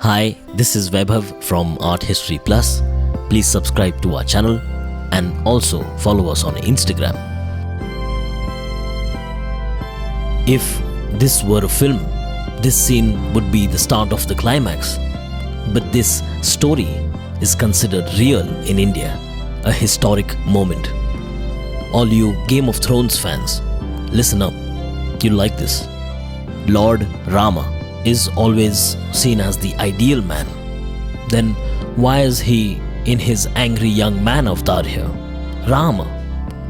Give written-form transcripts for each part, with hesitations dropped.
Hi, this is Vaibhav from Art History Plus. Please subscribe to our channel and also follow us on Instagram. If this were a film, this scene would be the start of the climax. But this story is considered real in India, a historic moment. All you Game of Thrones fans, listen up. You'll like this. Lord Rama is always seen as the ideal man. Then why is he in his angry young man avatar here? Rama,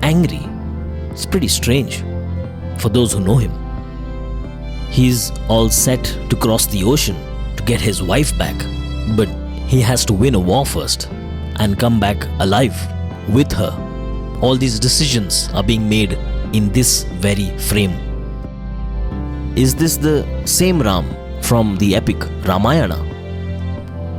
angry. It's pretty strange for those who know him. He's all set to cross the ocean to get his wife back, but he has to win a war first and come back alive with her. All these decisions are being made in this very frame. Is this the same Ram from the epic Ramayana?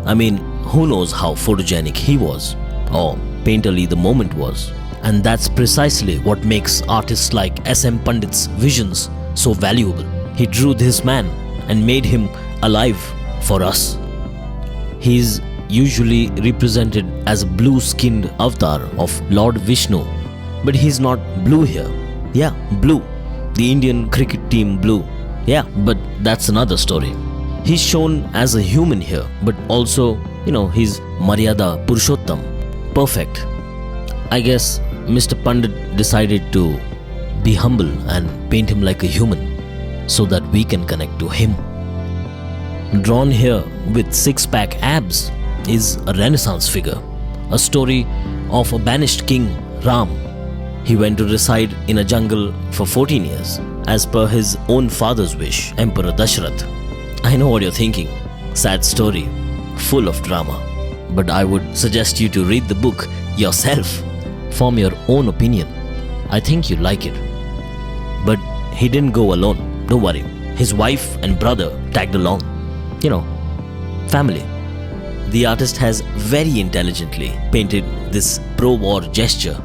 I mean, who knows how photogenic he was or painterly the moment was. And that's precisely what makes artists like S.M. Pandit's visions so valuable. He drew this man and made him alive for us. He's usually represented as a blue-skinned avatar of Lord Vishnu, but he's not blue here. Yeah, blue. The Indian cricket team blue. Yeah, but that's another story. He's shown as a human here, but also, he's Maryada Purushottam. Perfect. I guess Mr. Pandit decided to be humble and paint him like a human so that we can connect to him. Drawn here with six-pack abs is a Renaissance figure, a story of a banished king, Ram. He went to reside in a jungle for 14 years, as per his own father's wish, Emperor Dashrath. I know what you're thinking. Sad story, full of drama. But I would suggest you to read the book yourself. Form your own opinion. I think you'll like it. But he didn't go alone. Don't worry. His wife and brother tagged along. Family. The artist has very intelligently painted this pro-war gesture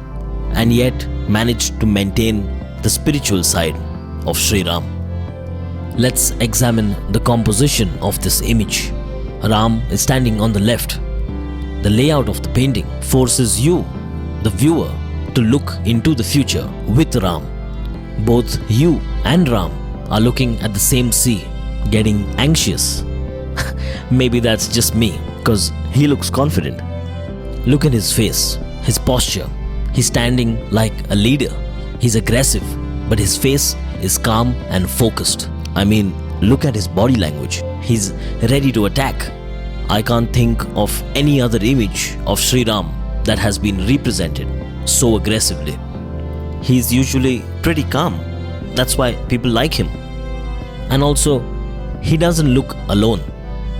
and yet managed to maintain the spiritual side of Shri Ram. Let's examine the composition of this image. Ram is standing on the left. The layout of the painting forces you, the viewer, to look into the future with Ram. Both you and Ram are looking at the same sea, getting anxious. Maybe that's just me, because he looks confident. Look at his face, his posture. He's standing like a leader. He's aggressive, but his face is calm and focused. I mean, look at his body language. He's ready to attack. I can't think of any other image of Shri Ram that has been represented so aggressively. He's usually pretty calm. That's why people like him. And also, he doesn't look alone.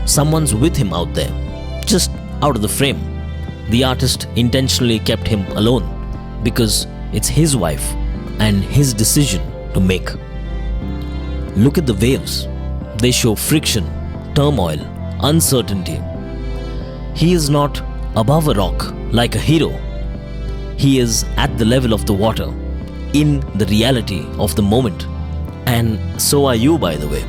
Someone's with him out there, just out of the frame. The artist intentionally kept him alone because it's his wife and his decision to make. Look at the waves. They show friction, turmoil, uncertainty. He is not above a rock like a hero. He is at the level of the water, in the reality of the moment. And so are you, by the way.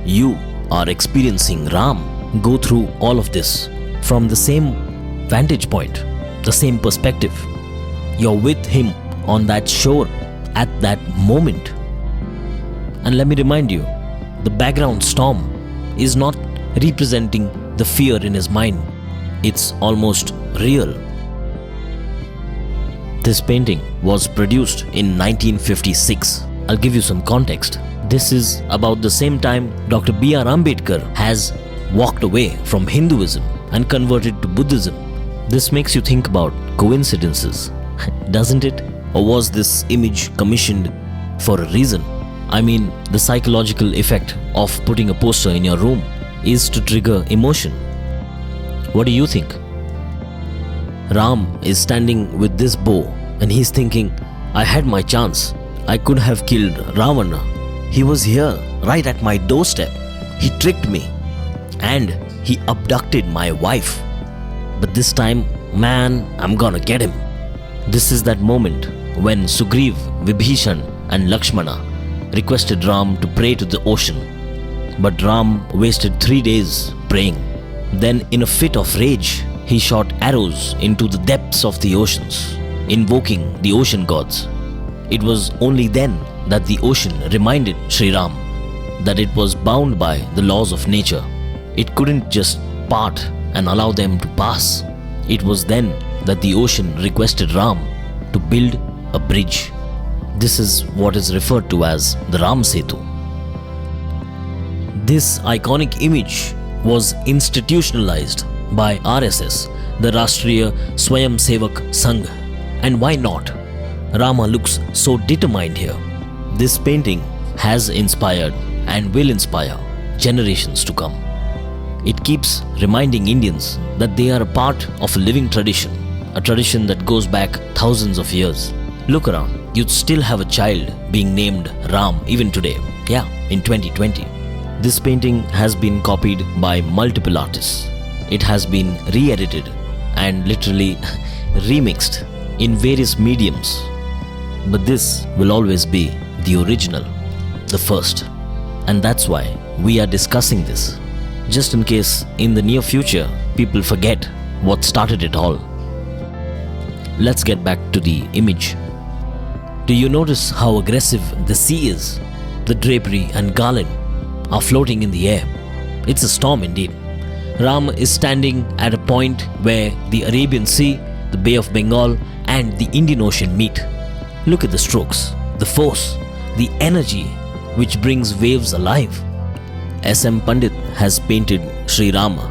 You are experiencing Ram go through all of this from the same vantage point, the same perspective. You're with him on that shore at that moment. And let me remind you, the background storm is not representing the fear in his mind. It's almost real. This painting was produced in 1956. I'll give you some context. This is about the same time Dr. B.R. Ambedkar has walked away from Hinduism and converted to Buddhism. This makes you think about coincidences, doesn't it? Or was this image commissioned for a reason? I mean, the psychological effect of putting a poster in your room is to trigger emotion. What do you think? Ram is standing with this bow and he's thinking, I had my chance. I could have killed Ravana. He was here, right at my doorstep. He tricked me and he abducted my wife. But this time, man, I'm gonna get him. This is that moment when Sugriv, Vibhishan and Lakshmana requested Ram to pray to the ocean. But Ram wasted 3 days praying. Then, in a fit of rage, he shot arrows into the depths of the oceans, invoking the ocean gods. It was only then that the ocean reminded Shri Ram that it was bound by the laws of nature. It couldn't just part and allow them to pass. It was then that the ocean requested Ram to build a bridge. This is what is referred to as the Ram Setu. This iconic image was institutionalized by RSS, the Rashtriya Swayamsevak Sangh. And why not? Rama looks so determined here. This painting has inspired and will inspire generations to come. It keeps reminding Indians that they are a part of a living tradition, a tradition that goes back thousands of years. Look around, you'd still have a child being named Ram even today. Yeah, in 2020. This painting has been copied by multiple artists. It has been re-edited and literally remixed in various mediums. But this will always be the original, the first. And that's why we are discussing this. Just in case in the near future people forget what started it all. Let's get back to the image. Do you notice how aggressive the sea is? The drapery and garland are floating in the air. It's a storm indeed. Ram is standing at a point where the Arabian Sea, the Bay of Bengal and the Indian Ocean meet. Look at the strokes, the force, the energy which brings waves alive. S.M. Pandit has painted Shri Rama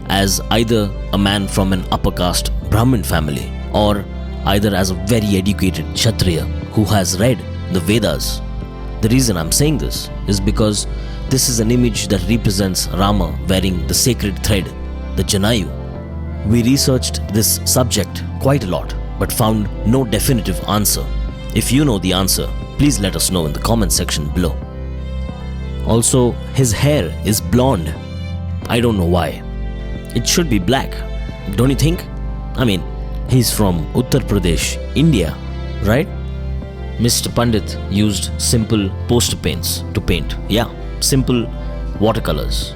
as either a man from an upper caste Brahmin family or either as a very educated Kshatriya who has read the Vedas. The reason I'm saying this is because this is an image that represents Rama wearing the sacred thread, the Janayu. We researched this subject quite a lot but found no definitive answer. If you know the answer, please let us know in the comment section below. Also, his hair is blonde. I don't know why. It should be black, don't you think? I mean, he's from Uttar Pradesh, India, right? Mr. Pandit used simple poster paints to paint. Yeah, simple watercolors.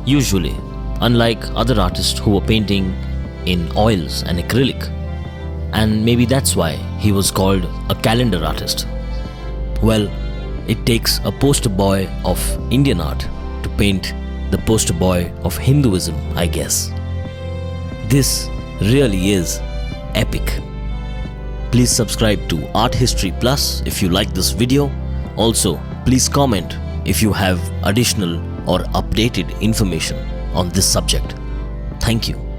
Usually, unlike other artists who were painting in oils and acrylic. And maybe that's why he was called a calendar artist. Well, it takes a poster boy of Indian art to paint the poster boy of Hinduism, I guess. This really is epic. Please subscribe to Art History Plus if you like this video. Also, please comment if you have additional or updated information on this subject. Thank you.